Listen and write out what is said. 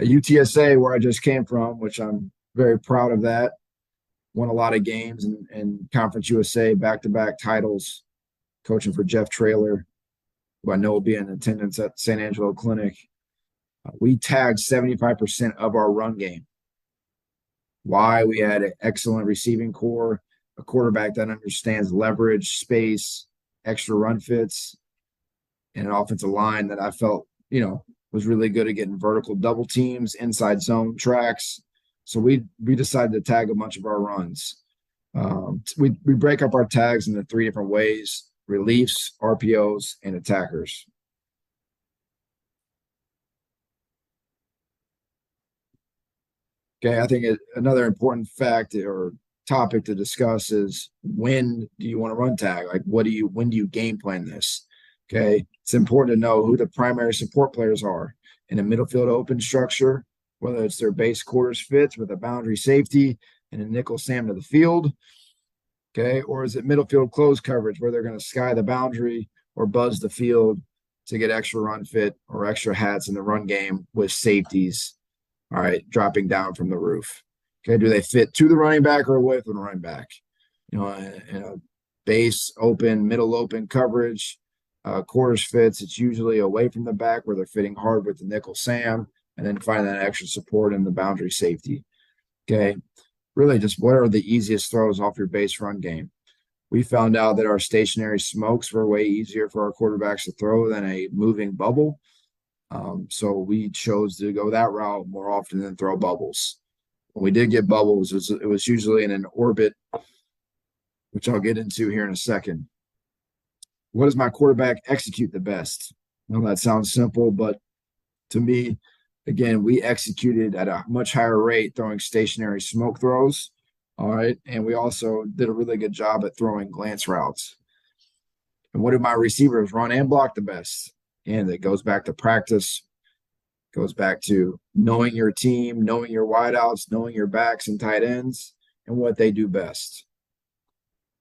At UTSA, where I just came from, which I'm very proud of that. Won a lot of games in Conference USA, back-to-back titles, coaching for Jeff Traylor, who I know will be in attendance at San Angelo Clinic. We tagged 75% of our run game. Why? We had an excellent receiving core, a quarterback that understands leverage, space, extra run fits, and an offensive line that I felt, was really good at getting vertical double teams, inside zone tracks. So we decided to tag a bunch of our runs. We break up our tags into three different ways: reliefs, RPOs, and attackers. Okay, I think another important fact or topic to discuss is, when do you want to run tag? Like, when do you game plan this? Okay, it's important to know who the primary support players are in a middle field open structure, whether it's their base quarters fits with a boundary safety and a nickel Sam to the field. Okay, or is it middle field close coverage where they're going to sky the boundary or buzz the field to get extra run fit or extra hats in the run game with safeties? All right, dropping down from the roof. Okay, do they fit to the running back or away from the running back? In a base open, middle open coverage, quarters fits, it's usually away from the back where they're fitting hard with the nickel Sam, and then finding that extra support in the boundary safety. Okay, really just what are the easiest throws off your base run game? We found out that our stationary smokes were way easier for our quarterbacks to throw than a moving bubble. So we chose to go that route more often than throw bubbles. When we did get bubbles, it was usually in an orbit, which I'll get into here in a second. What does my quarterback execute the best? Well, that sounds simple, but to me, again, we executed at a much higher rate throwing stationary smoke throws. All right. And we also did a really good job at throwing glance routes. And what do my receivers run and block the best? And it goes back to practice, goes back to knowing your team, knowing your wideouts, knowing your backs and tight ends, and what they do best.